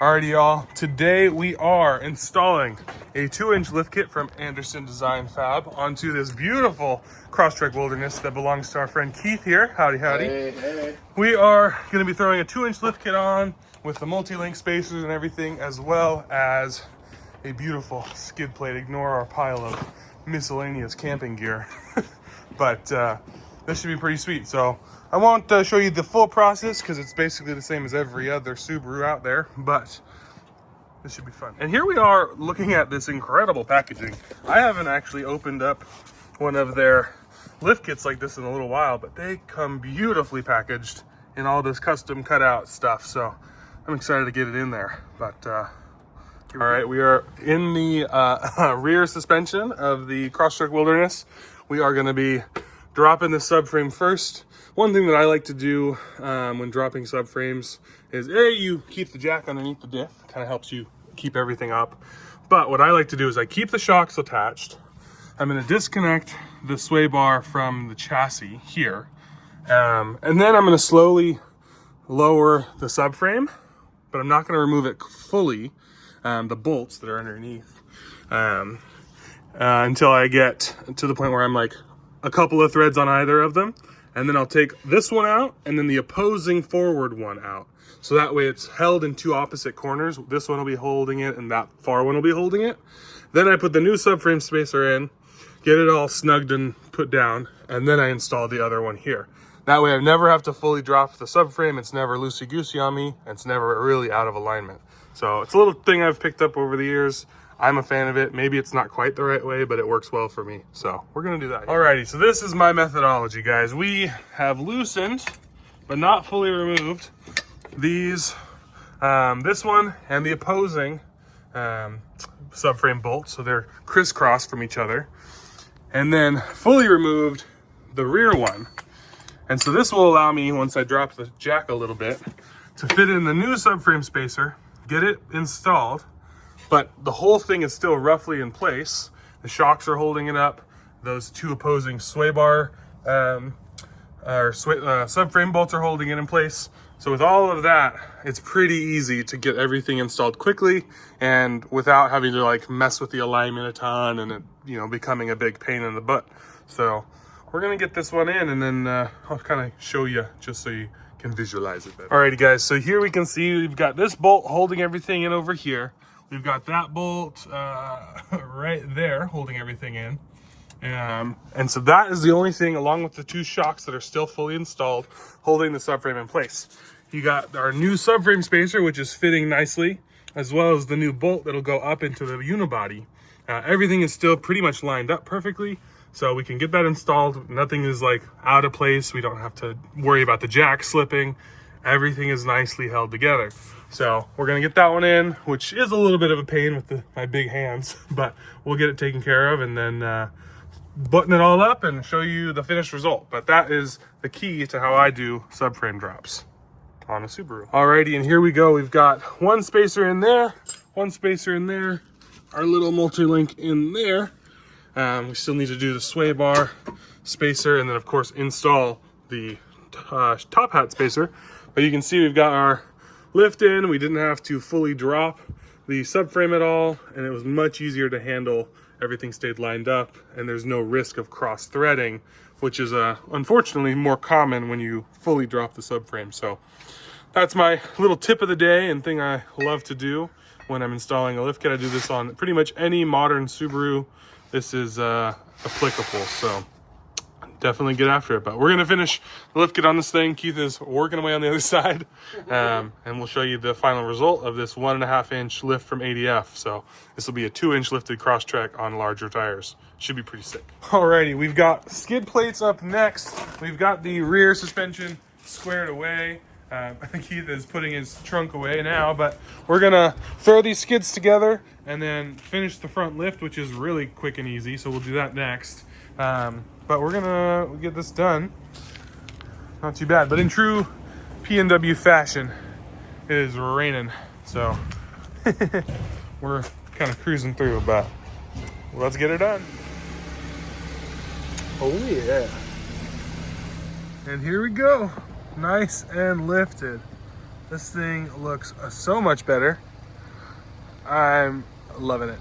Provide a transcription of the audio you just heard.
Alrighty, y'all. Today we are installing a 2-inch lift kit from Anderson Design Fab onto this beautiful Crosstrek Wilderness that belongs to our friend Keith here. Howdy, howdy. Hey. We are going to be throwing a 2-inch lift kit on with the multi-link spacers and everything, as well as a beautiful skid plate. Ignore our pile of miscellaneous camping gear. But this should be pretty sweet. So I won't show you the full process because it's basically the same as every other Subaru out there, but this should be fun. And here we are looking at this incredible packaging. I haven't actually opened up one of their lift kits like this in a little while, but they come beautifully packaged in all this custom cutout stuff. So I'm excited to get it in there. But all right, we are in the rear suspension of the Crosstrek Wilderness. We are going to be dropping the subframe first. One thing that I like to do when dropping subframes is you keep the jack underneath the diff. Kind of helps you keep everything up. But what I like to do is I keep the shocks attached. I'm going to disconnect the sway bar from the chassis here. And then I'm going to slowly lower the subframe, but I'm not going to remove it fully, the bolts that are underneath, until I get to the point where I'm like a couple of threads on either of them. And then I'll take this one out and then the opposing forward one out. So that way it's held in two opposite corners. This one will be holding it and that far one will be holding it. Then I put the new subframe spacer in, get it all snugged and put down, and then I install the other one here. That way I never have to fully drop the subframe. It's never loosey-goosey on me. It's never really out of alignment. So it's a little thing I've picked up over the years. I'm a fan of it. Maybe it's not quite the right way, but it works well for me. So we're gonna do that. Alrighty, so this is my methodology, guys. We have loosened, but not fully removed, these, this one and the opposing subframe bolts. So they're crisscrossed from each other. And then fully removed the rear one. And so this will allow me, once I drop the jack a little bit, to fit in the new subframe spacer, get it installed, but the whole thing is still roughly in place. The shocks are holding it up. Those two opposing sway bar subframe bolts are holding it in place. So with all of that, it's pretty easy to get everything installed quickly and without having to like mess with the alignment a ton and it, becoming a big pain in the butt. So we're gonna get this one in and then I'll kind of show you just so you can visualize it better. Alrighty guys, so here we can see we've got this bolt holding everything in over here. We've got that bolt right there holding everything in. And so that is the only thing, along with the two shocks that are still fully installed, holding the subframe in place. You got our new subframe spacer, which is fitting nicely, as well as the new bolt that'll go up into the unibody. Everything is still pretty much lined up perfectly, so we can get that installed. Nothing is like out of place. We don't have to worry about the jack slipping. Everything is nicely held together. So we're gonna get that one in, which is a little bit of a pain with my big hands, but we'll get it taken care of and then button it all up and show you the finished result. But that is the key to how I do subframe drops on a Subaru. Alrighty, and here we go. We've got one spacer in there, one spacer in there, our little multi-link in there. We still need to do the sway bar spacer and then of course install the top hat spacer. But you can see we've got our lift in. We didn't have to fully drop the subframe at all, and it was much easier to handle. Everything stayed lined up and there's no risk of cross threading, which is unfortunately more common when you fully drop the subframe. So that's my little tip of the day and thing I love to do when I'm installing a lift kit. I do this on pretty much any modern Subaru. This is applicable, so definitely get after it. But we're gonna finish the lift kit on this thing. Keith is working away on the other side, and we'll show you the final result of this 1.5-inch lift from ADF. So this will be a 2-inch lifted Crosstrek on larger tires. Should be pretty sick. Alrighty, we've got skid plates up next. We've got the rear suspension squared away. Keith is putting his trunk away now, but we're gonna throw these skids together and then finish the front lift, which is really quick and easy. So we'll do that next. But we're gonna get this done. Not too bad, but in true P&W fashion, it is raining. So we're kind of cruising through, but let's get it done. Oh yeah. And here we go. Nice and lifted. This thing looks so much better. I'm loving it.